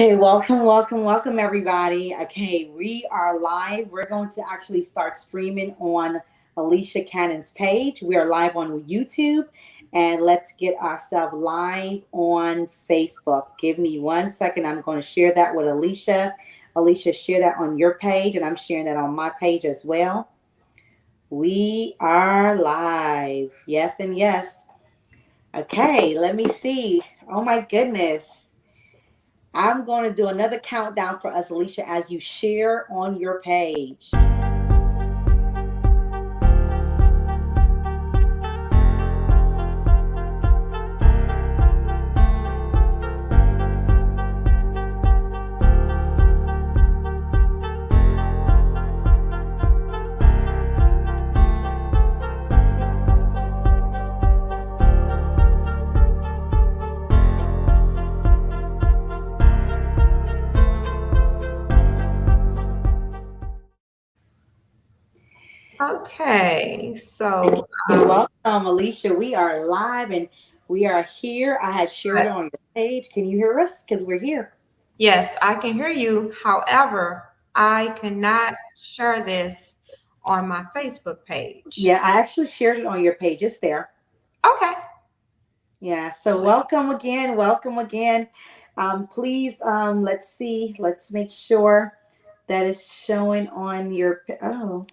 Okay, welcome, everybody. Okay, we are live. We're going to actually start streaming on Alisha Cannon's page. We are live on YouTube, and let's get ourselves live on Facebook. Give me 1 second. I'm going to share that with Alisha. Alisha, share that on your page, and I'm sharing that on my page as well. We are live. Yes, and yes. Okay, let me see. Oh, my goodness. I'm going to do another countdown for us, Alisha, as you share on your page. Okay, so Welcome, Alisha. We are live and we are here. I had shared it on your page. Can you hear us? Because we're here. yes, I can hear you. However, I cannot share this on my Facebook page. Yeah, I actually shared it on your page. It's there. Okay. Yeah, so welcome again. Welcome again. Please, let's see. Let's make sure that is showing on your. Oh,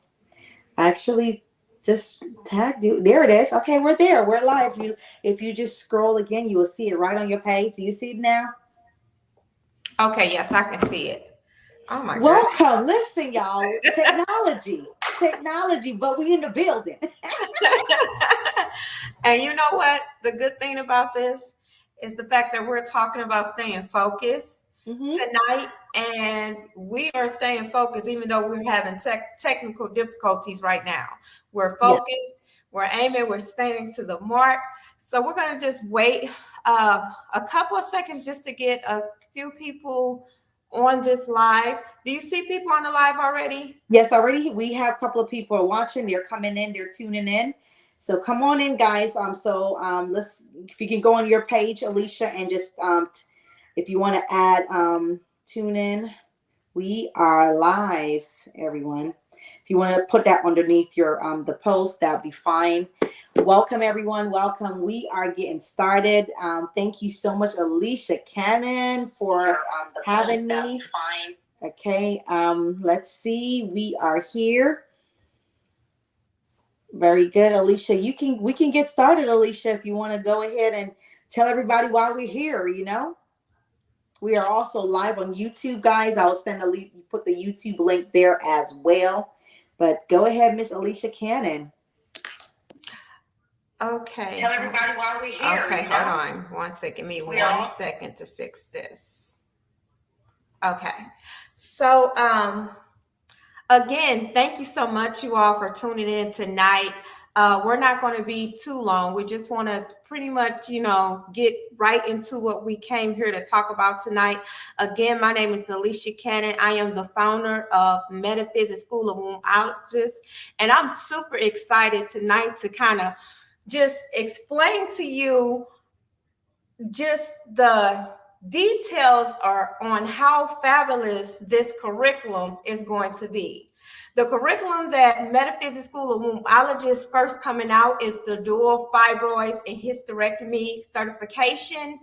actually, just tagged you. There it is. Okay, we're there. We're live. If you just scroll again, you will see it right on your page. Do you see it now? Okay, yes, I can see it. Oh my God. Welcome. Listen, y'all. Technology, but we in the building. And you know what? The good thing about this is the fact that we're talking about staying focused tonight, and we are staying focused even though we're having technical difficulties right now. We're focused, we're aiming, we're staying to the mark. So we're going to just wait a couple of seconds just to get a few people on this live. Do you see people on the live already? Yes, already. We have a couple of people watching. They're coming in. They're tuning in. So come on in, guys. Let's. If you can go on your page, Alisha, and just if you want to add tune in. We are live, everyone. If you want to put that underneath your the post, that'd be fine. Welcome, everyone. Welcome. We are getting started. Thank you so much, Alisha Cannon, for having me. Fine. Okay. Let's see. We are here. Very good, Alisha. We can get started, Alisha, if you want to go ahead and tell everybody why we're here. We are also live on YouTube, guys. I will put the YouTube link there as well. But go ahead, Miss Alisha Cannon. Okay. Tell everybody why we're here. Okay, hold on 1 second. Give me 1 second to fix this. Okay. So again, thank you so much, you all, for tuning in tonight. We're not going to be too long. We just want to pretty much, get right into what we came here to talk about tonight. Again, my name is Alisha Cannon. I am the founder of Metaphysic School of Womblogist, and I'm super excited tonight to kind of just explain to you just the details are on how fabulous this curriculum is going to be. The curriculum that Metaphysic School of Womblogist first coming out is the dual fibroids and hysterectomy certification.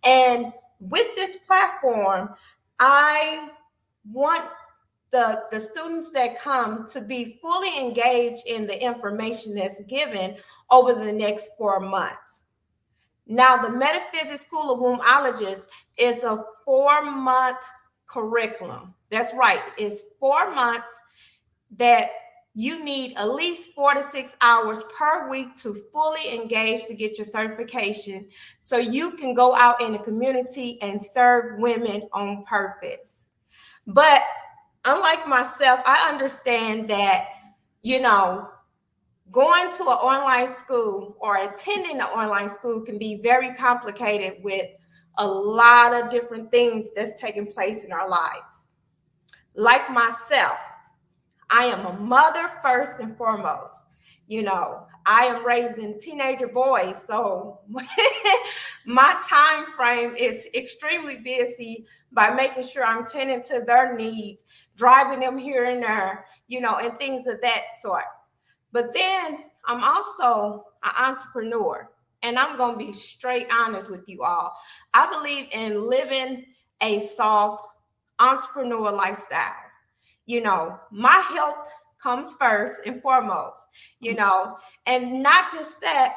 And with this platform, I want the students that come to be fully engaged in the information that's given over the next 4 months. Now, the Metaphysic School of Womblogist is a 4-month curriculum. That's right. It's 4 months that you need at least 4 to 6 hours per week to fully engage to get your certification so you can go out in the community and serve women on purpose. But unlike myself, I understand that, going to an online school or attending an online school can be very complicated with a lot of different things that's taking place in our lives. Like myself, I am a mother first and foremost. I am raising teenager boys, so my time frame is extremely busy by making sure I'm tending to their needs, driving them here and there, and things of that sort. But then I'm also an entrepreneur, and I'm going to be straight honest with you all. I believe in living a soft entrepreneur lifestyle. My health comes first and foremost, and not just that,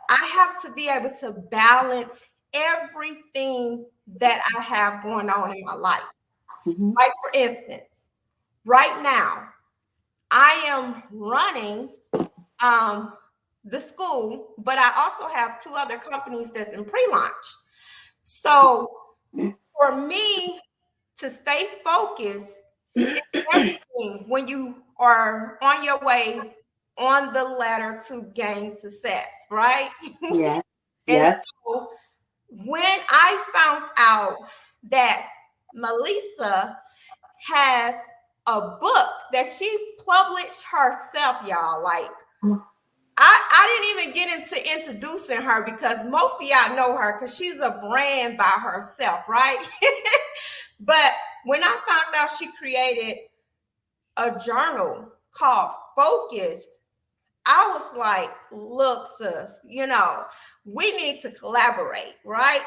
I have to be able to balance everything that I have going on in my life. Mm-hmm. Like, for instance, right now, I am running the school, but I also have two other companies that's in pre-launch. So for me to stay focused, it's everything when you are on your way on the ladder to gain success, right? Yeah. And Yes. so when I found out that Mellisa has a book that she published herself, y'all, like, I didn't even get into introducing her because most of y'all know her because she's a brand by herself, right? But when I found out she created a journal called Focus, I was like, look, sis, we need to collaborate, right?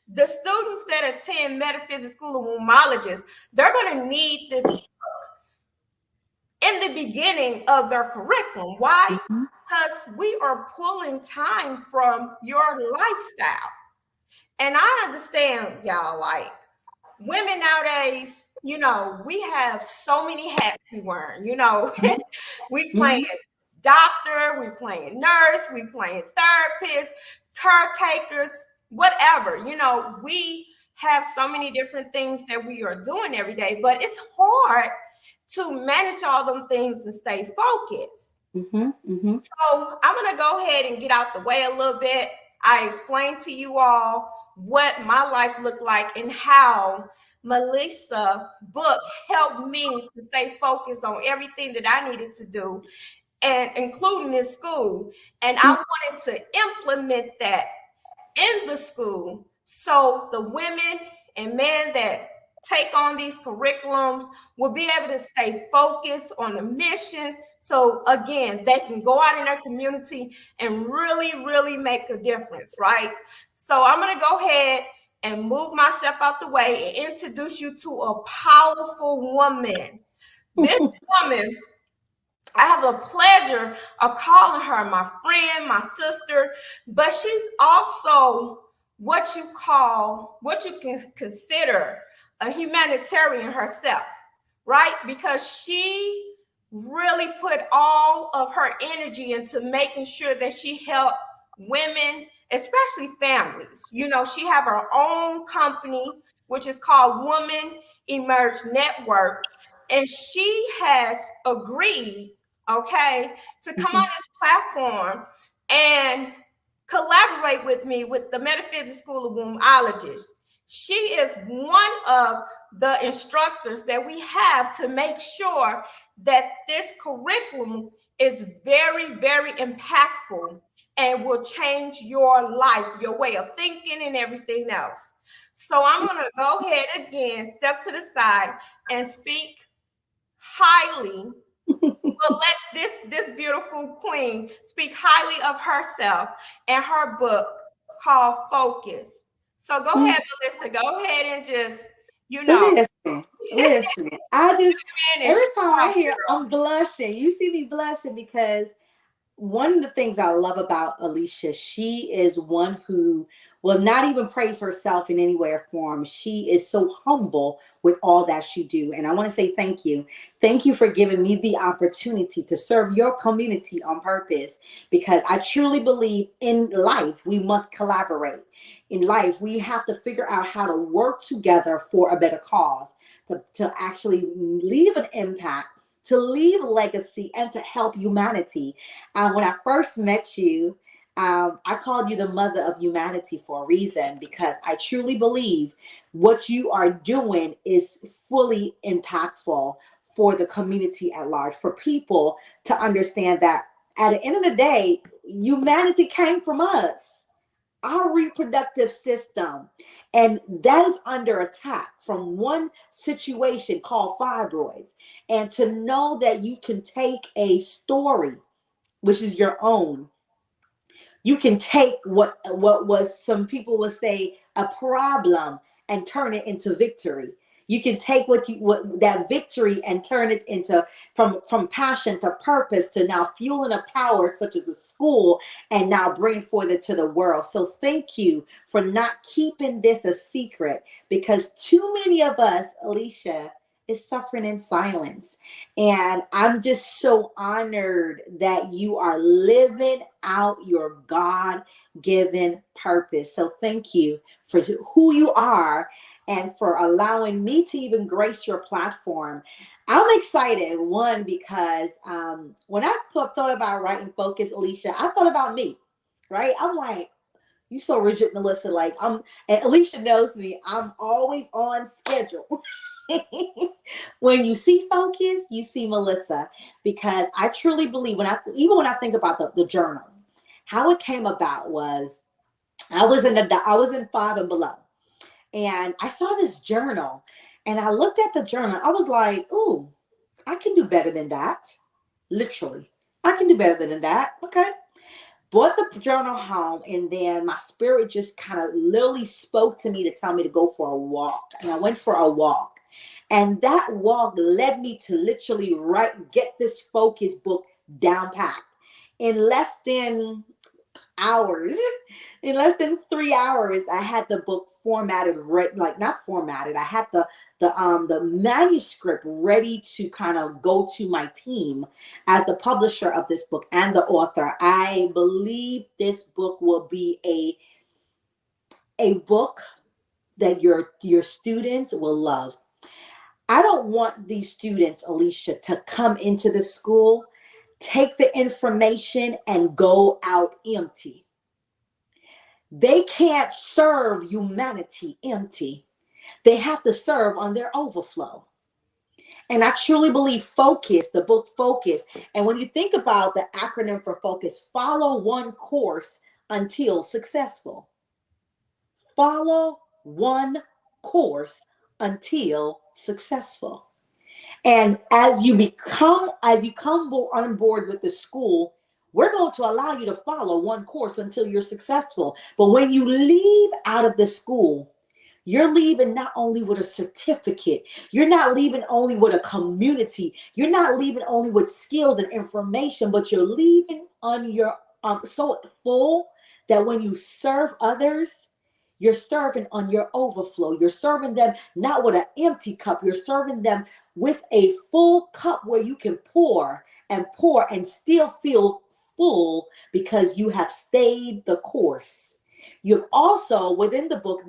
The students that attend Metaphysic School of Womblogist, they're going to need this in the beginning of their curriculum. Why? Mm-hmm. Because we are pulling time from your lifestyle. And I understand, y'all, like, women nowadays, we have so many hats we wear. We playing doctor, we playing nurse, we playing therapist, caretakers, whatever. We have so many different things that we are doing every day, but it's hard to manage all them things and stay focused. Mm-hmm. Mm-hmm. So I'm going to go ahead and get out the way a little bit. I explained to you all what my life looked like and how Mellisa book helped me to stay focused on everything that I needed to do, and including this school. And I wanted to implement that in the school so the women and men that take on these curriculums will be able to stay focused on the mission. So again, they can go out in their community and really, really make a difference, right? So I'm going to go ahead and move myself out the way and introduce you to a powerful woman. This woman, I have the pleasure of calling her my friend, my sister, but she's also what you can consider a humanitarian herself, right? Because she really put all of her energy into making sure that she helped women, especially families. She have her own company, which is called Women Emerge Network, and she has agreed, okay, to come on this platform and collaborate with me with the Metaphysic School of Womblogist. She is one of the instructors that we have to make sure that this curriculum is very, very impactful and will change your life, your way of thinking and everything else. So I'm going to go ahead again, step to the side and speak highly. But let this beautiful queen speak highly of herself and her book called Focus. So go ahead, Melissa. Go ahead and just, Listen. I just every time I hear, girl. I'm blushing. You see me blushing because one of the things I love about Alisha, she is one who will not even praise herself in any way or form. She is so humble with all that she do. And I want to say thank you. Thank you for giving me the opportunity to serve your community on purpose, because I truly believe in life, we must collaborate. In life, we have to figure out how to work together for a better cause, to actually leave an impact, to leave a legacy, and to help humanity. When I first met you, I called you the mother of humanity for a reason, because I truly believe what you are doing is fully impactful for the community at large, for people to understand that At the end of the day, humanity came from us, our reproductive system, and that is under attack from one situation called fibroids. And to know that you can take a story, which is your own, you can take what was, some people would say, a problem, and turn it into victory. You can take what that victory and turn it into, from passion to purpose to now fueling a power such as a school, and now bring forth it to the world. So thank you for not keeping this a secret, because too many of us, Alisha, is suffering in silence. And I'm just so honored that you are living out your God given purpose. So thank you for who you are and for allowing me to even grace your platform. I'm excited, one, because when I thought about writing Focus, Alisha, I thought about me, right? I'm like, you so rigid, Mellisa. Like, and Alisha knows me, I'm always on schedule. When you see Focus, you see Mellisa, because I truly believe, even when I think about the journal, how it came about was, I was in Five and Below, and I saw this journal, and I looked at the journal. I was like, ooh, I can do better than that. Literally, I can do better than that. Okay. Brought the journal home, and then my spirit just kind of literally spoke to me to tell me to go for a walk. And I went for a walk. And that walk led me to literally get this Focus book down packed. In less than hours, in less than 3 hours, I had the book formatted, not formatted. I had the manuscript ready to kind of go to my team as the publisher of this book and the author. I believe this book will be a book that your students will love. I don't want these students, Alisha, to come into the school, take the information, and go out empty. They can't serve humanity empty. They have to serve on their overflow. And I truly believe Focus, the book Focus, and when you think about the acronym for Focus, follow one course until successful. Follow one course until successful. And as you come on board with the school, we're going to allow you to follow one course until you're successful. But when you leave out of the school, you're leaving not only with a certificate, you're not leaving only with a community, you're not leaving only with skills and information, but you're leaving on your so full that when you serve others, you're serving on your overflow. You're serving them not with an empty cup. You're serving them with a full cup where you can pour and still feel full because you have stayed the course. You've also, within the book,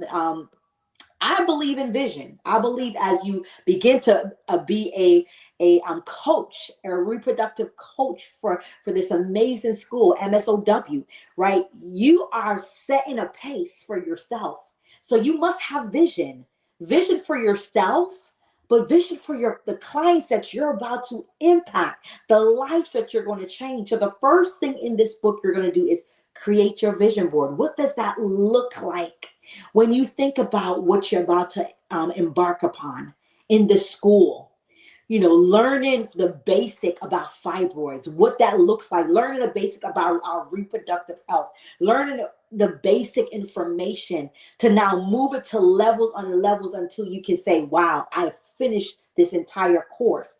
I believe in vision. I believe as you begin to be a coach, a reproductive coach for this amazing school, MSOW, right? You are setting a pace for yourself. So you must have vision for yourself, but vision for the clients that you're about to impact, the lives that you're going to change. So the first thing in this book you're going to do is create your vision board. What does that look like when you think about what you're about to embark upon in this school? You know, learning the basic about fibroids, what that looks like, learning the basic about our reproductive health, learning the basic information to now move it to levels on levels until you can say, wow, I finished this entire course.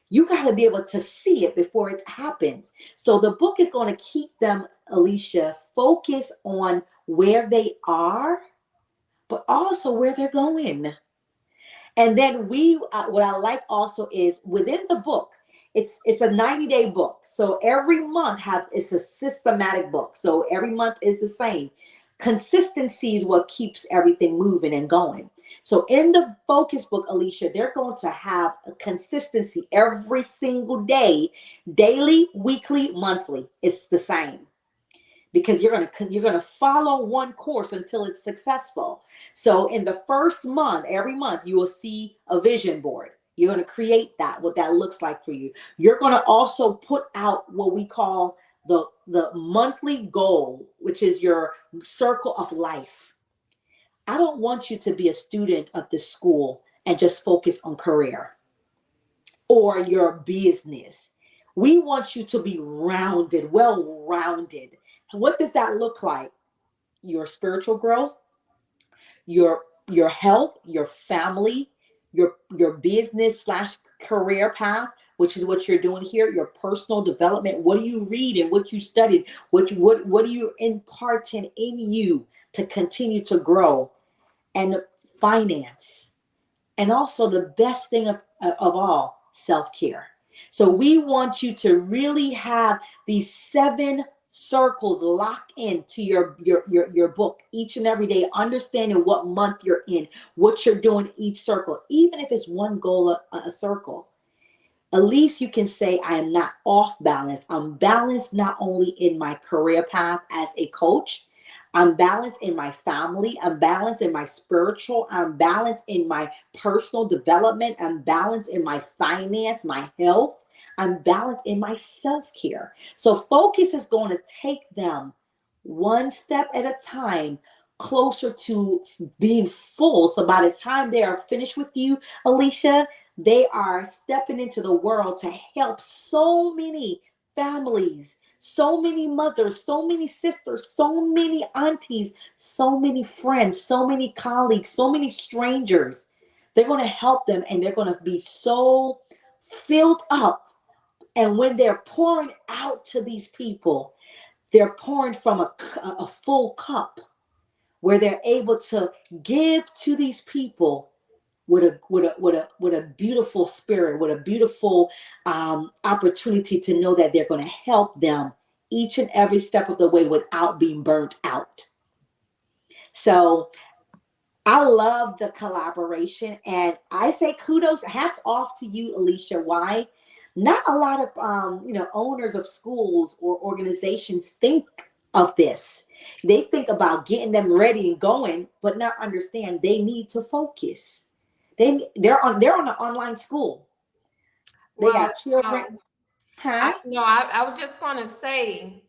You got to be able to see it before it happens. So the book is going to keep them, Alisha, focused on where they are, but also where they're going. And then what I like also is within the book, it's a 90-day book. So every month it's a systematic book. So every month is the same. Consistency is what keeps everything moving and going. So in the Focus book, Alisha, they're going to have a consistency every single day, daily, weekly, monthly. It's the same. Because you're gonna follow one course until it's successful. So in the first month, every month, you will see a vision board. You're gonna create what that looks like for you. You're gonna also put out what we call the monthly goal, which is your circle of life. I don't want you to be a student of this school and just focus on career or your business. We want you to be rounded, well rounded. What does that look like? Your spiritual growth, your health, your family, your business slash career path, which is what you're doing here, your personal development. What do you read and what you studied? What are you imparting in you to continue to grow? And finance. And also the best thing of all, self-care. So we want you to really have these 7 circles locked into your book each and every day, understanding what month you're in, what you're doing each circle, even if it's one goal a circle. At least you can say, I am not off balance. I'm balanced not only in my career path as a coach, I'm balanced in my family, I'm balanced in my spiritual, I'm balanced in my personal development, I'm balanced in my finance, my health, I'm balanced in my self-care. So focus is going to take them one step at a time closer to being full. So by the time they are finished with you, Alisha, they are stepping into the world to help so many families, so many mothers, so many sisters, so many aunties, so many friends, so many colleagues, so many strangers. They're going to help them and they're going to be so filled up. And when they're pouring out to these people, they're pouring from a full cup where they're able to give to these people with a beautiful spirit, with a beautiful opportunity to know that they're going to help them each and every step of the way without being burnt out. So I love the collaboration, and I say kudos, hats off to you, Alisha. Why? Not a lot of owners of schools or organizations think of this. They think about getting them ready and going, but not understand they need to focus. They're on an online school. They Well, got children, huh? I was just going to say,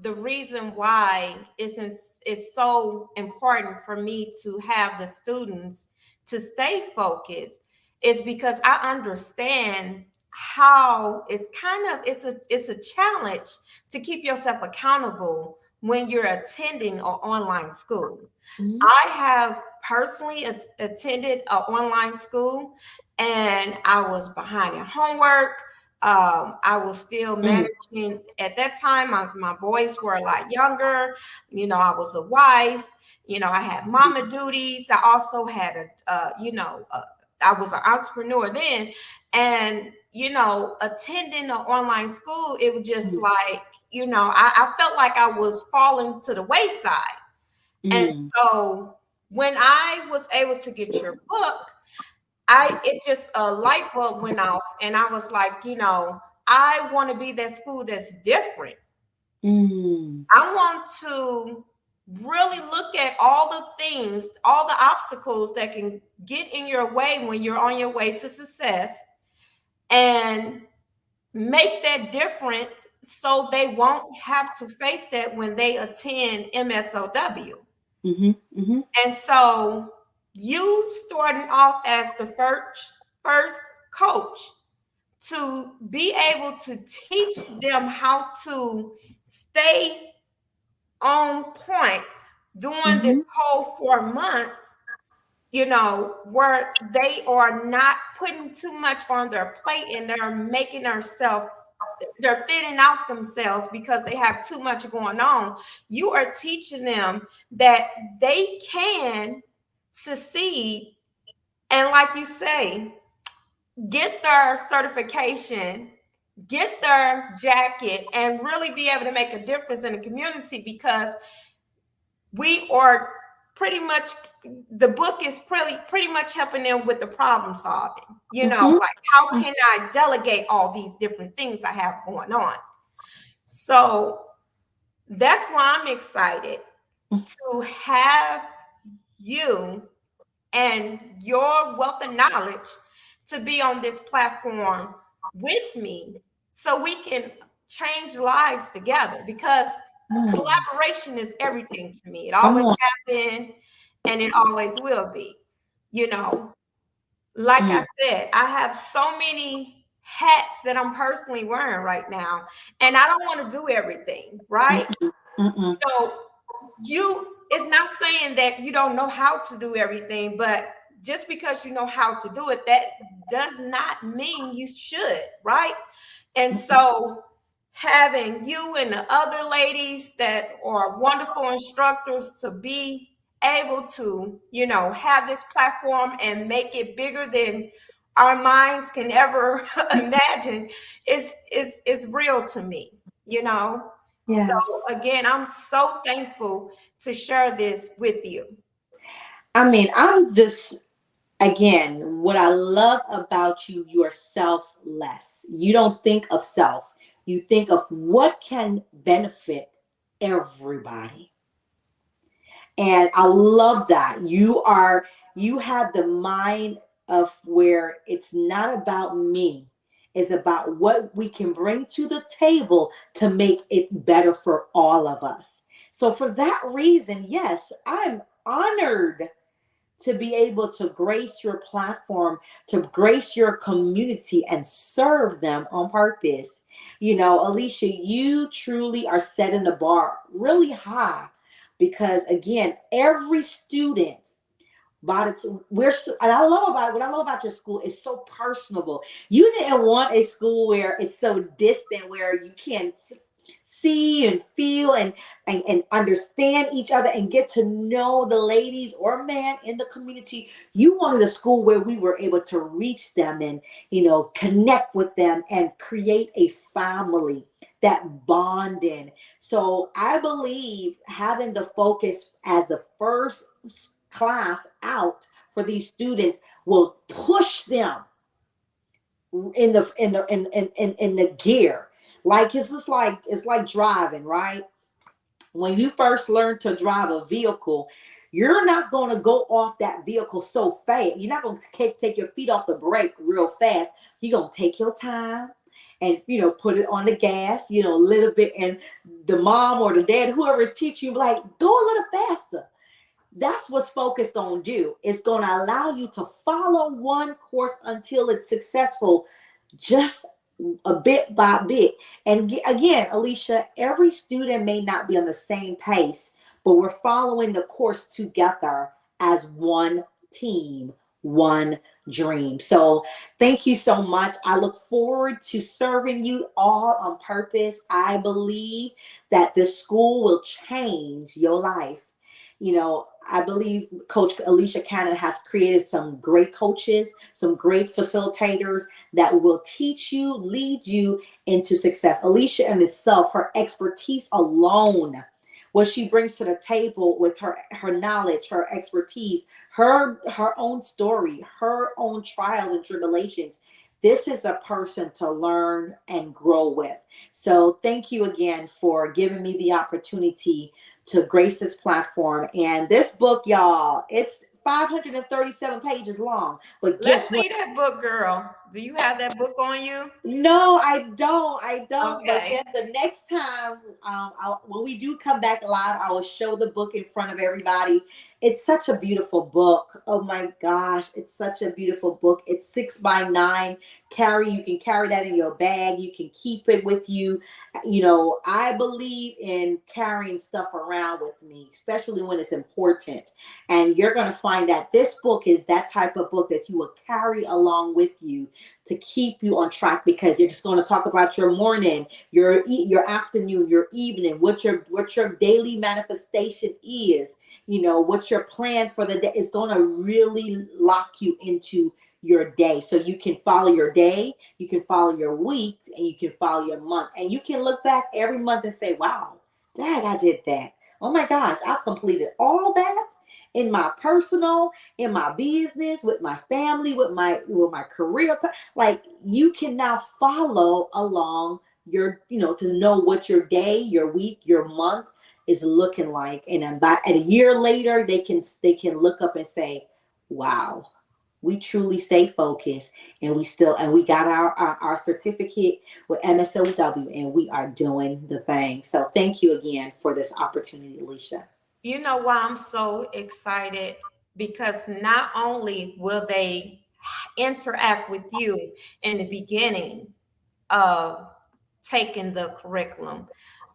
the reason why it's so important for me to have the students to stay focused is because I understand how it's a challenge to keep yourself accountable when you're attending an online school. Mhm. I have personally attended an online school, and I was behind in homework. I was still Mm. managing at that time. My boys were a lot younger. I was a wife. I had mama duties. I also had I was an entrepreneur then, and attending an online school, it was just Mm. like I felt like I was falling to the wayside. And Mm. so when I was able to get your book, it just a light bulb went off, and I was like, I want to be that school that's different. Mm. I want to really look at all the things, all the obstacles that can get in your way when you're on your way to success, and make that difference so they won't have to face that when they attend MSOW. Mm-hmm. Mm-hmm. And so you starting off as the first coach to be able to teach them how to stay on point during Mm-hmm. this whole 4 months, where they are not putting too much on their plate and they're thinning out themselves because they have too much going on. You are teaching them that they can succeed, and like you say, get their certification, get their jacket, and really be able to make a difference in the community, because we are pretty much the book is pretty much helping them with the problem solving. Mm-hmm. Like, how can I delegate all these different things I have going on? So that's why I'm excited to have you and your wealth of knowledge to be on this platform with me, so we can change lives together, because Mm, collaboration is everything to me. It come always on. has been, and it always will be. You know, like I Mm, said, I have so many hats that I'm personally wearing right now, and I don't want to do everything, right? mm, mm, So it's not saying that you don't know how to do everything, but just because you know how to do it, that does not mean you should, right? And mm. so having you and the other ladies that are wonderful instructors to be able to, have this platform and make it bigger than our minds can ever imagine is real to me, you know. So Yes. again, I'm so thankful to share this with you. I mean, I'm just, again, what I love about you, you are selfless. You don't think of self, you think of what can benefit everybody. And I love that. You have the mind of where it's not about me. It's about what we can bring to the table to make it better for all of us. So for that reason, yes, I'm honored to be able to grace your platform, to grace your community and serve them on purpose. Alisha, you truly are setting the bar really high because, again, every student, but and I love about what I love about your school is so personable. You didn't want a school where it's so distant, where you can't see and feel and understand each other and get to know the ladies or man in the community. You wanted a school where we were able to reach them and connect with them and create a family, that bonding. So I believe having the focus as the first class out for these students will push them in the gear. Like it's like driving, right? When you first learn to drive a vehicle, you're not going to go off that vehicle so fast. You're not going to take your feet off the brake real fast. You're going to take your time and put it on the gas, a little bit, and the mom or the dad, whoever is teaching you, like, go a little faster. That's what's focus going to do. It's going to allow you to follow one course until it's successful, just a bit by bit. And again, Alisha, every student may not be on the same pace, but we're following the course together as one team, one dream. So thank you so much. I look forward to serving you all on purpose. I believe that this school will change your life. I believe Coach Alisha Cannon has created some great coaches, some great facilitators that will teach you, lead you into success. Alisha in itself, her expertise alone, what she brings to the table with her knowledge, her expertise, her own story, her own trials and tribulations. This is a person to learn and grow with. So thank you again for giving me the opportunity to grace this platform. And this book, y'all, it's 537 pages long. But Let's guess what? see that book, girl. Do you have that book on you? No, I don't. I don't. But Okay. then the next time, when we do come back live, I will show the book in front of everybody. It's such a beautiful book. Oh my gosh, it's such a beautiful book. It's 6 by 9. You can carry that in your bag. You can keep it with you. I believe in carrying stuff around with me, especially when it's important. And you're going to find that this book is that type of book that you will carry along with you to keep you on track, because you're just going to talk about your morning, your afternoon, your evening, what your daily manifestation is, what your plans for the day is going to really lock you into your day, so you can follow your day, you can follow your week, and you can follow your month, and you can look back every month and say, wow, dad, I did that. Oh my gosh, I've completed all that in my personal, in my business, with my family, with my career. Like, you can now follow along to know what your day, your week, your month is looking like. And then a year later, they can look up and say, wow, We truly stay focused, and we got our certificate with MSOW, and we are doing the thing. So thank you again for this opportunity, Alisha. You know why I'm so excited? Because not only will they interact with you in the beginning of taking the curriculum,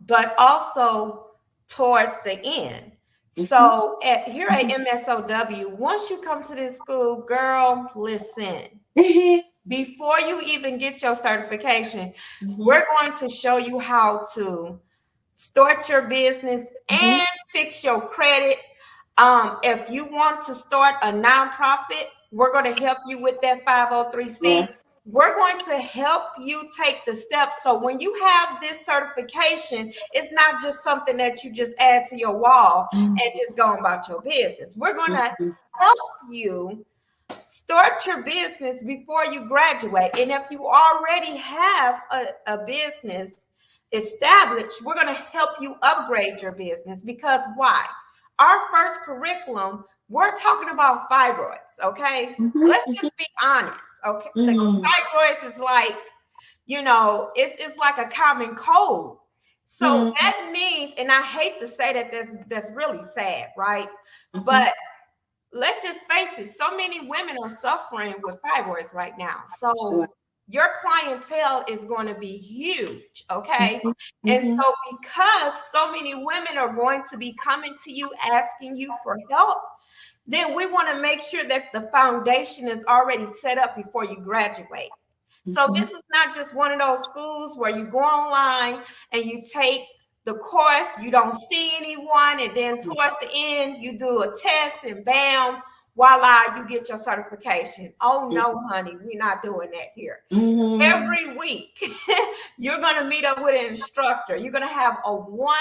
but also towards the end. Mm-hmm. So here at MSOW, once you come to this school, girl, listen. Before you even get your certification, Mm-hmm. we're going to show you how to start your business Mm-hmm. and fix your credit. If you want to start a nonprofit, we're going to help you with that 503c. Yes. We're going to help you take the steps. So when you have this certification, it's not just something that you just add to your wall and just go about your business. We're going to Mm-hmm. help you start your business before you graduate. And if you already have a business established, we're going to help you upgrade your business. Because why? Our first curriculum, we're talking about fibroids, okay? Let's Mm-hmm. just be honest, okay? The Mm-hmm. fibroids is like, it's like a common cold. So that means, and I hate to say that, that's really sad, right? Mm-hmm. But let's just face it, so many women are suffering with fibroids right now. Right. So your clientele is going to be huge, okay? Mm-hmm. And Mm-hmm. so because so many women are going to be coming to you asking you for help, then we want to make sure that the foundation is already set up before you graduate. So Mm-hmm. this is not just one of those schools where you go online and you take the course, you don't see anyone, and then towards the end, you do a test and bam, voila, you get your certification. Oh no, honey, we're not doing that here. Mm-hmm. Every week, you're going to meet up with an instructor. You're going to have a 1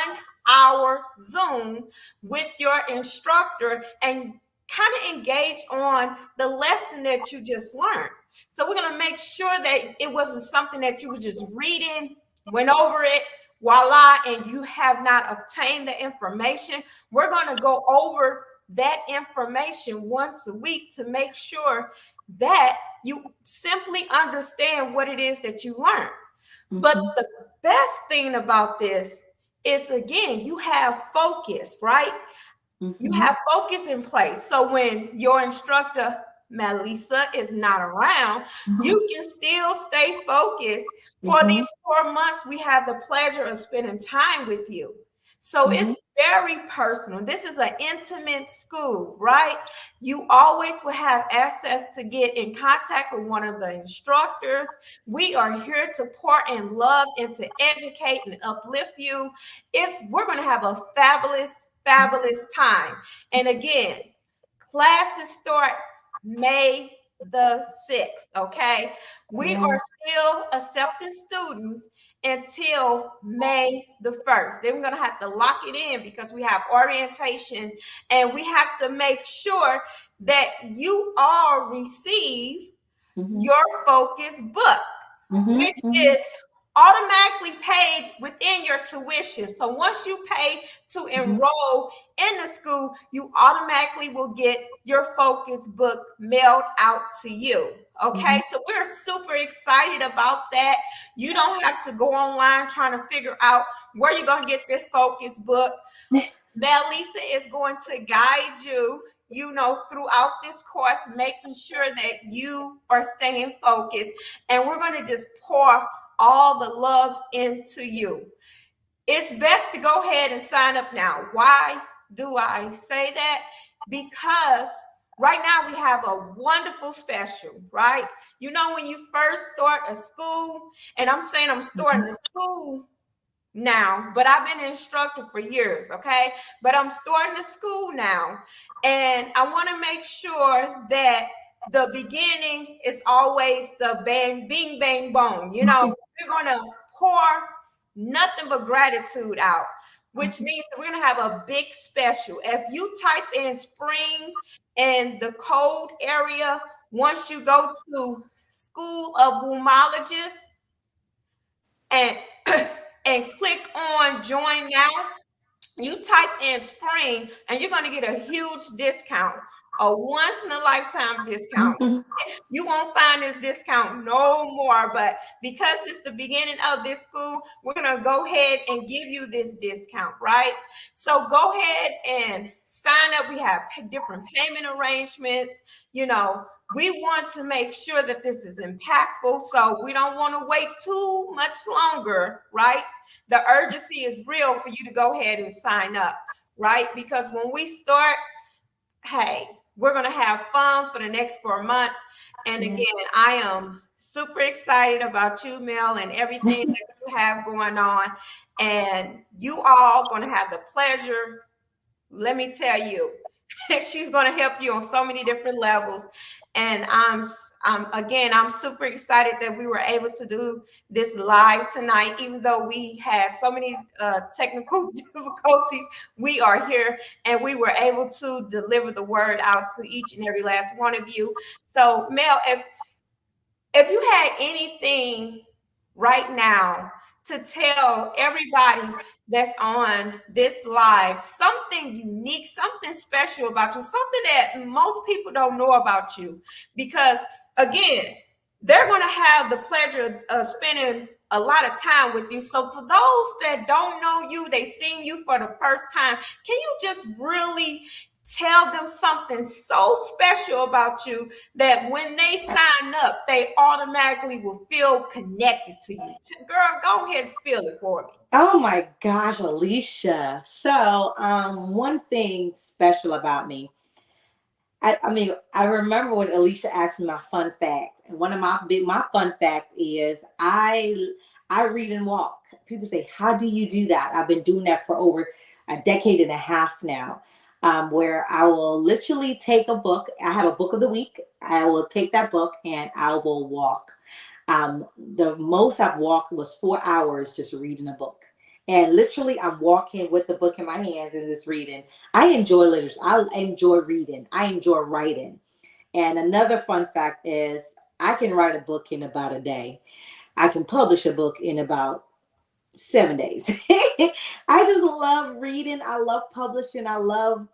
hour Zoom with your instructor and kind of engage on the lesson that you just learned. So we're going to make sure that it wasn't something that you were just reading, went over it, voila, and you have not obtained the information. We're going to go over that information once a week to make sure that you simply understand what it is that you learned. But Mm-hmm. the best thing about this is, again, you have focus, right? You Mm-hmm. have focus in place. So when your instructor, Mellisa, is not around, you can still stay focused. For Mm-hmm. these 4 months, we have the pleasure of spending time with you. So Mm-hmm. it's very personal. This is an intimate school, right? You always will have access to get in contact with one of the instructors. We are here to pour in love and to educate and uplift you. We're going to have a fabulous time. And again, classes start May the 6th, okay? We Yeah. are still accepting students until May the 1st. Then we're going to have to lock it in because we have orientation and we have to make sure that you all receive Mm-hmm. your focus book, which Mm-hmm. is automatically paid within your tuition. So once you pay to Mm-hmm. enroll in the school, you automatically will get your focus book mailed out to you. Mm-hmm. Okay, so we're super excited about that. You don't have to go online trying to figure out where you're going to get this focus book. Mellisa is going to guide you, throughout this course, making sure that you are staying focused. And we're going to just pour all the love into you. It's best to go ahead and sign up now. Why do I say that? Because right now we have a wonderful special, right? When you first start a school, and I'm saying I'm starting a school now, but I've been an instructor for years, okay? But I'm starting a school now, and I want to make sure that the beginning is always the bang, bing, bang, bong. We're going to pour nothing but gratitude out, which means that we're going to have a big special. If you type in spring in the code area, once you go to School of Womblogist and and click on join now, You type in spring and you're going to get a huge discount, a once in a lifetime discount. You won't find this discount no more, but because it's the beginning of this school, we're going to go ahead and give you this discount, right? So go ahead and sign up. We have different payment arrangements. You know, we want to make sure that this is impactful, so we don't want to wait too much longer, right? The urgency is real for you to go ahead and sign up, right? Because when we start, hey, we're going to have fun for the next 4 months. And again, I am super excited about you, Mel, and everything that you have going on. And you all going to have the pleasure. Let me tell you, she's going to help you on so many different levels. And I'm super excited that we were able to do this live tonight, even though we had so many technical difficulties. We are here and we were able to deliver the word out to each and every last one of you. So Mel, if you had anything right now to tell everybody that's on this live, something unique, something special about you, something that most people don't know about you, because again, they're going to have the pleasure of spending a lot of time with you. So for those that don't know you, they seen you for the first time, can you just really tell them something so special about you that when they sign up, they automatically will feel connected to you? Girl, go ahead and spill it for me. Oh my gosh, Alisha. So, one thing special about me, I mean, I remember when Alisha asked me my fun fact, and one of my fun fact is I read and walk. People say, "How do you do that?" I've been doing that for over a decade and a half now. Where I will literally take a book. I have a book of the week. I will take that book and I will walk. The most I've walked was 4 hours just reading a book. And literally, I'm walking with the book in my hands and just reading. I enjoy literature. I enjoy reading. I enjoy writing. And another fun fact is I can write a book in about a day. I can publish a book in about 7 days. I just love reading. I love publishing. I love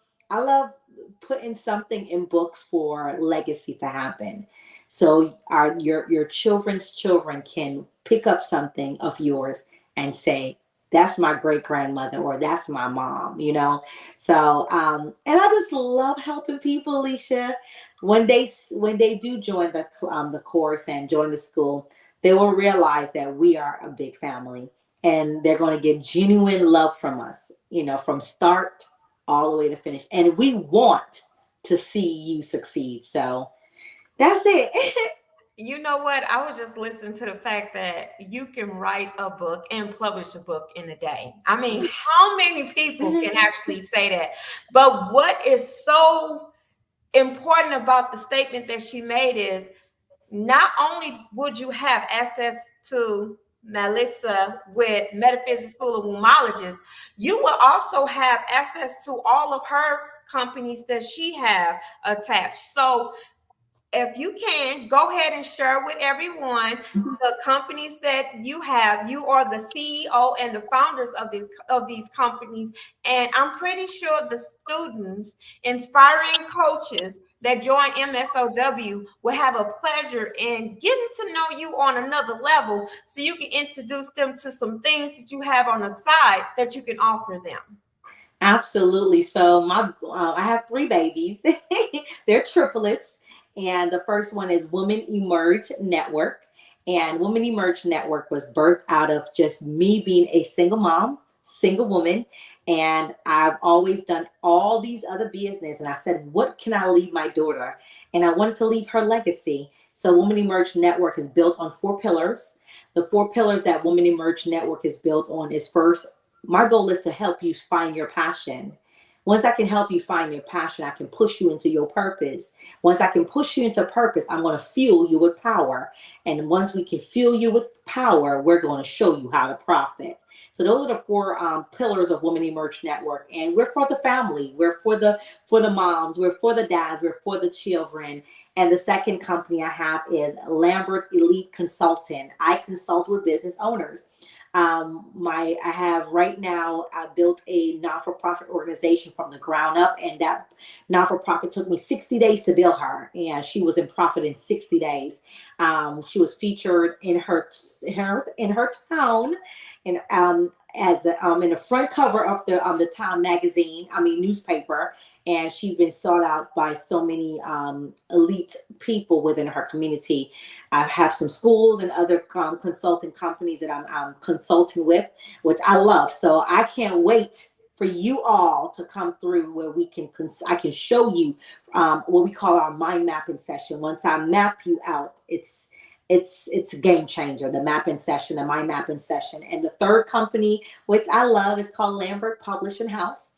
putting something in books for legacy to happen. So your children's children can pick up something of yours and say, that's my great grandmother or that's my mom, you know. So and I just love helping people, Alisha. When they do join the course and join the school, they will realize that we are a big family and they're going to get genuine love from us, you know, from start all the way to finish. And we want to see you succeed. So that's it. You know what? I was just listening to the fact that you can write a book and publish a book in a day. I mean, how many people can actually say that? But what is so important about the statement that she made is not only would you have access to Mellisa with Metaphysic School of Womblogist, you will also have access to all of her companies that she have attached. So if you can, go ahead and share with everyone the companies that you have. You are the CEO and the founders of these companies, and I'm pretty sure the students, inspiring coaches that join MSOW will have a pleasure in getting to know you on another level, so you can introduce them to some things that you have on the side that you can offer them. Absolutely. So I have three babies. They're triplets, and the first one is Women Emerge Network. And Women Emerge Network was birthed out of just me being a single mom, single woman, and I've always done all these other business. And I said, what can I leave my daughter? And I wanted to leave her legacy. So Women Emerge Network is built on 4 pillars. The 4 pillars that Women Emerge Network is built on is first, my goal is to help you find your passion. Once I can help you find your passion, I can push you into your purpose. Once I can push you into purpose, I'm going to fuel you with power. And once we can fuel you with power, we're going to show you how to profit. So those are the 4 pillars of Women Emerge Network. And we're for the family. We're for the moms. We're for the dads. We're for the children. And the second company I have is Lambert Elite Consultant. I consult with business owners. I have right now, I built a non-for-profit organization from the ground up, and that non-for-profit took me 60 days to build her, and she was in profit in 60 days. She was featured in her town, and as in the front cover of the town magazine, newspaper, and she's been sought out by so many elite people within her community. I have some schools and other consulting companies that I'm consulting with, which I love. So I can't wait for you all to come through where I can show you what we call our mind mapping session. Once I map you out, it's a game changer. The mapping session, the mind mapping session. And the third company, which I love, is called Lambert Publishing House.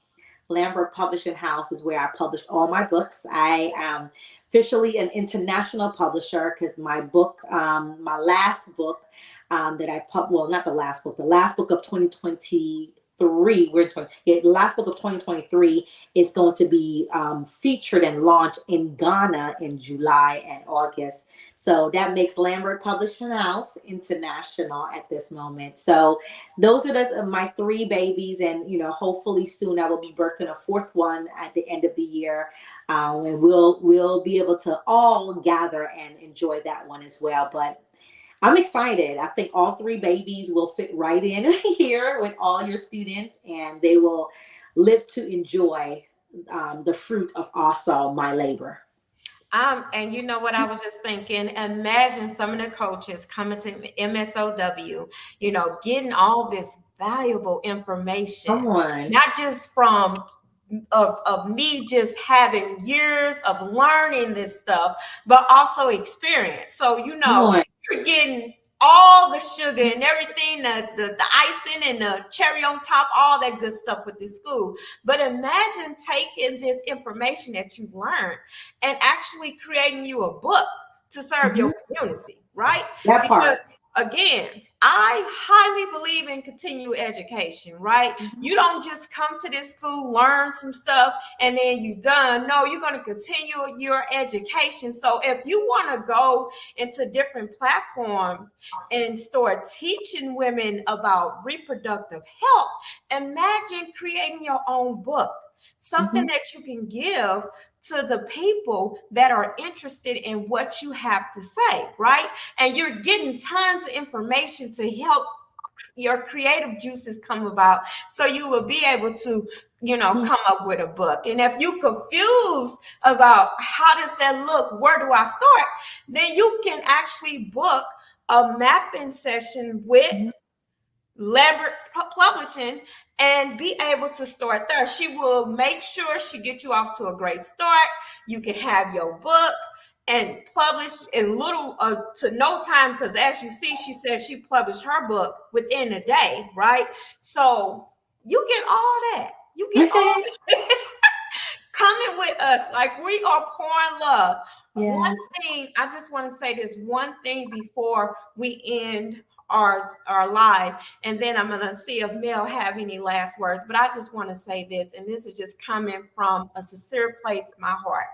Lambert Publishing House is where I publish all my books. I am officially an international publisher because my book, my last book that I pub well, not the last book of 2023. The last book of 2023 is going to be featured and launched in Ghana in July and August. So that makes Lambert Publishing House international at this moment. So those are my three babies, and hopefully soon I will be birthing a fourth one at the end of the year, and we'll be able to all gather and enjoy that one as well. But I'm excited. I think all three babies will fit right in here with all your students, and they will live to enjoy the fruit of also my labor. And you know what I was just thinking? Imagine some of the coaches coming to MSOW, getting all this valuable information, Come on. not just from of me just having years of learning this stuff, but also experience. So, Come on. you're getting all the sugar and everything, the icing and the cherry on top, all that good stuff with this school. But imagine taking this information that you learned and actually creating you a book to serve your community, right? That part. Because again, I highly believe in continuing education, right? You don't just come to this school, learn some stuff, and then you done. No, you're going to continue your education. So if you want to go into different platforms and start teaching women about reproductive health, imagine creating your own book. Something that you can give to the people that are interested in what you have to say, right? And you're getting tons of information to help your creative juices come about, so you will be able to come up with a book. And if you're confused about how does that look, where do I start, then you can actually book a mapping session with Lambert Publishing and be able to start there. She will make sure she gets you off to a great start. You can have your book and publish in little to no time, because as you see, she said she published her book within a day, right? So you get all that. You get all that. Coming with us, like we are pouring love. Yes. One thing, I just want to say this one thing before we end our live, and then I'm going to see if Mel have any last words. But I just want to say this, and this is just coming from a sincere place in my heart.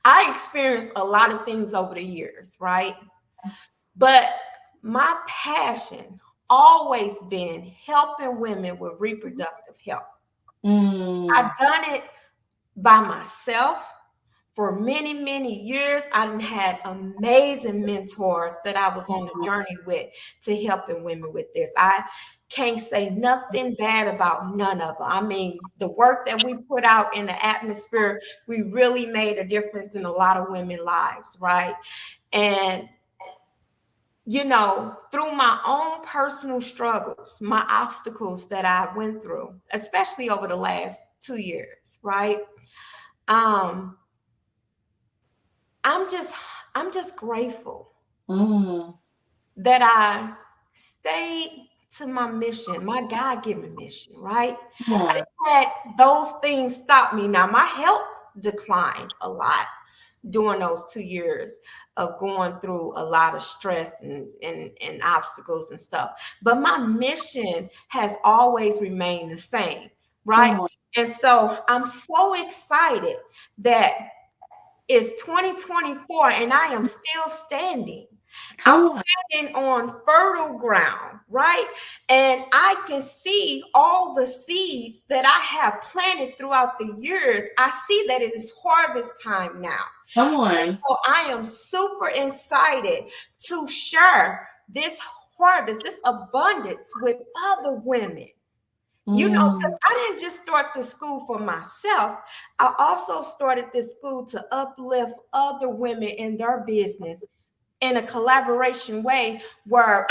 I experienced a lot of things over the years, right? But my passion always been helping women with reproductive health. I've done it by myself for many, many years. I had amazing mentors that I was on the journey with to helping women with this. I can't say nothing bad about none of them. I mean, the work that we put out in the atmosphere, we really made a difference in a lot of women's lives, right? And through my own personal struggles, my obstacles that I went through, especially over the last 2 years, right? I'm just grateful that I stayed to my mission, my God-given mission, right? I didn't let those things stop me. Now, my health declined a lot during those 2 years of going through a lot of stress and obstacles and stuff. But my mission has always remained the same, right? And so I'm so excited that is 2024 and I am still standing. I'm Come on. standing on fertile ground, right? And I can see all the seeds that I have planted throughout the years. I see that it is harvest time now. Come And on. so I am super excited to share this harvest, this abundance with other women. You know, because Mm, I didn't just start the school for myself. I also started this school to uplift other women in their business in a collaboration way where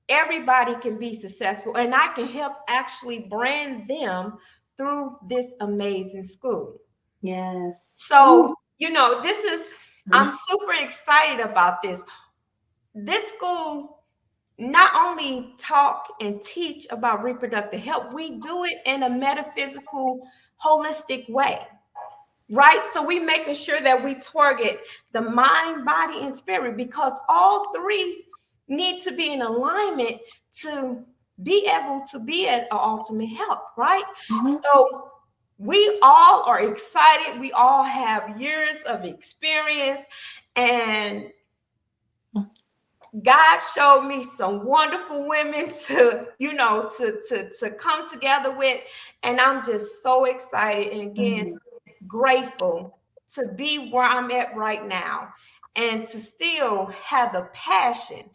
everybody can be successful and I can help actually brand them through this amazing school. yes. Ooh. So, I'm super excited about this. This school not only talk and teach about reproductive health, we do it in a metaphysical, holistic way, right? So we making sure that we target the mind, body, and spirit because all three need to be in alignment to be able to be at ultimate health, right? Mhm. So we all are excited. We all have years of experience, and God showed me some wonderful women to come together with, and I'm just so excited and again Mhm. grateful to be where I'm at right now and to still have the passion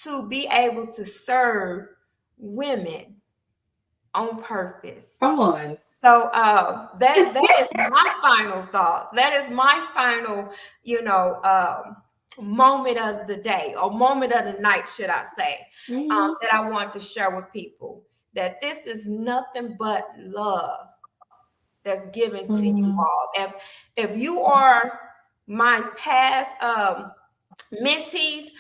to be able to serve women on purpose. Come on. So that is my final thought. That is my final, moment of the day or moment of the night, should I say, Mhm. that I want to share with people that this is nothing but love that's given to you Mhm. all. If you are my past mentees,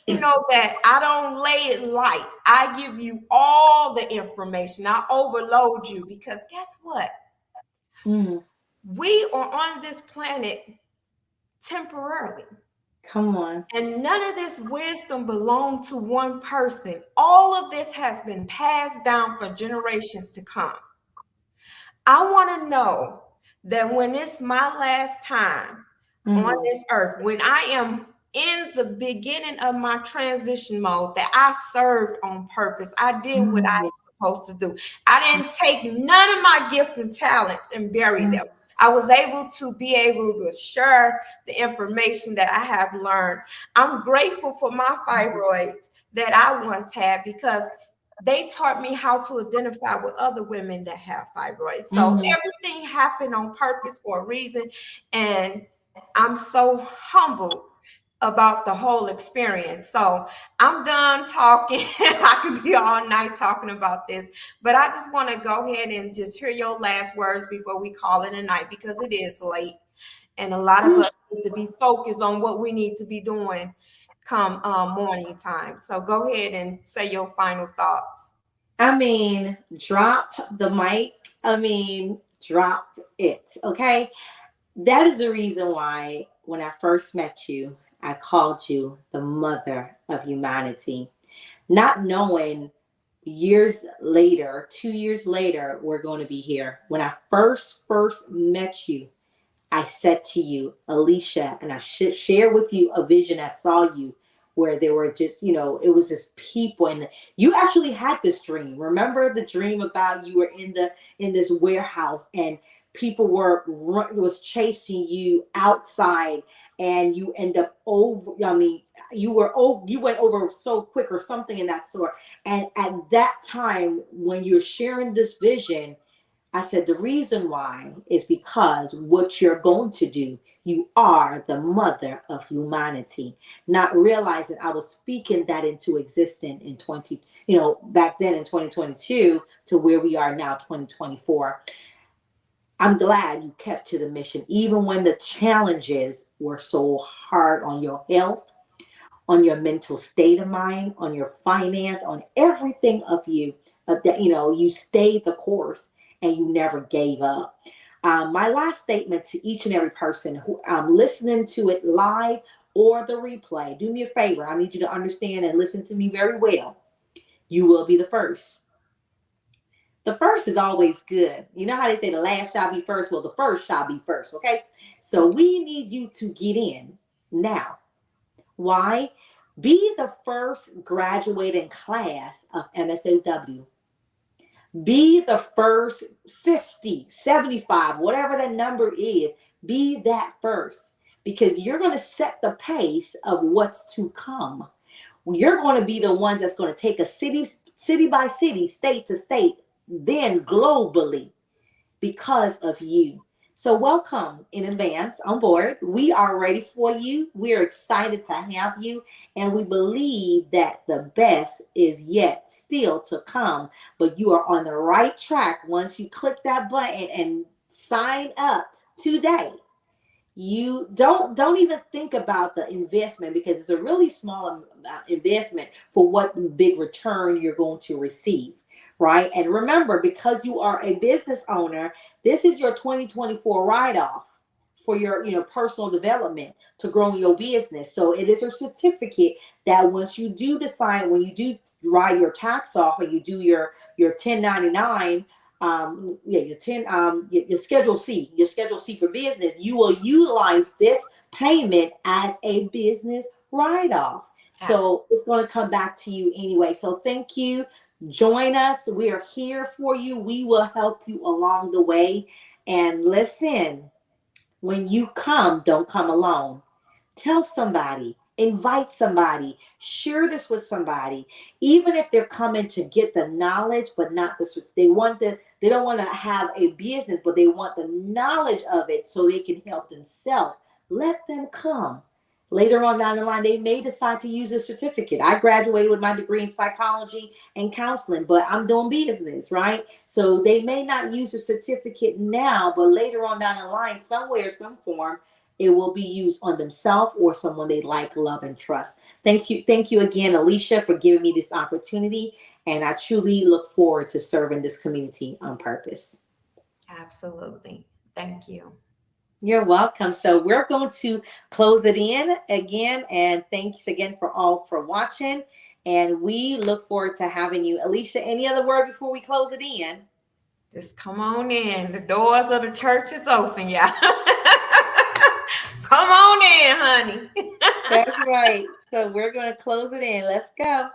you know that I don't lay it light. I give you all the information. I overload you because guess what? Mhm. We are on this planet temporarily. Come on. And none of this wisdom belongs to one person. All of this has been passed down for generations to come. I want to know that when it's my last time on Mhm. this earth, when I am in the beginning of my transition mode, that I served on purpose. I did what I Mhm. was supposed to do. I didn't take none of my gifts and talents and bury them. I was able to be able to share the information that I have learned. I'm grateful for my fibroids that I once had because they taught me how to identify with other women that have fibroids. So Mhm. everything happened on purpose for a reason. And I'm so humbled about the whole experience. So I'm done talking. I could be all night talking about this, but I just want to go ahead and just hear your last words before we call it a night because it is late and a lot of Mhm. us need to be focused on what we need to be doing come morning time. So go ahead and say your final thoughts. I mean, drop the mic. I mean, drop it. Okay. That is the reason why when I first met you, I called you the mother of humanity. Not knowing years later, 2 years later, we're going to be here. When I first met you, I said to you, Alisha, and I should share with you a vision I saw you where there were just, it was just people, and you actually had this dream. Remember the dream about you were in this warehouse and people was chasing you outside and you end up over, I mean, you went over so quick or something in that sort. And at that time when you're sharing this vision, I said, the reason why is because what you're going to do, you are the mother of humanity. Not realizing I was speaking that into existence in back then in 2022 to where we are now, 2024. I'm glad you kept to the mission, even when the challenges were so hard on your health, on your mental state of mind, on your finance, on everything of you, that you stayed the course and you never gave up. My last statement to each and every person who listening to it live or the replay, do me a favor. I need you to understand and listen to me very well. You will be the first. The first is always good. You know how they say the last shall be first? Well, the first shall be first, okay? So we need you to get in now. Why? Be the first graduating class of MSOW. Be the first 50, 75, whatever that number is. Be that first, because you're going to set the pace of what's to come. You're going to be the ones that's going to take a city by city, state to state, then globally because of you. So welcome in advance on board. We are ready for you. We're excited to have you. And we believe that the best is yet still to come. But you are on the right track once you click that button and sign up today. You don't even think about the investment, because it's a really small investment for what big return you're going to receive, right? And remember, because you are a business owner, this is your 2024 write-off for your personal development to grow your business. So it is a certificate that once you do decide, when you do write your tax off and you do your 1099, your schedule C for business, you will utilize this payment as a business write-off. So it's going to come back to you anyway. So thank you. Join us. We are here for you. We will help you along the way. And listen, when you come, don't come alone. Tell somebody, invite somebody, share this with somebody, even if they're coming to get the knowledge, but not they don't want to have a business, but they want the knowledge of it so they can help themselves. Let them come. Later on down the line, they may decide to use a certificate. I graduated with my degree in psychology and counseling, but I'm doing business, right? So they may not use a certificate now, but later on down the line, somewhere, some form, it will be used on themselves or someone they like, love, and trust. Thank you again, Alisha, for giving me this opportunity. And I truly look forward to serving this community on purpose. Absolutely. Thank you. You're welcome. So we're going to close it in again. And thanks again for watching. And we look forward to having you. Alisha, any other word before we close it in? Just come on in. The doors of the church is open, y'all. Come on in, honey. That's right. So we're going to close it in. Let's go.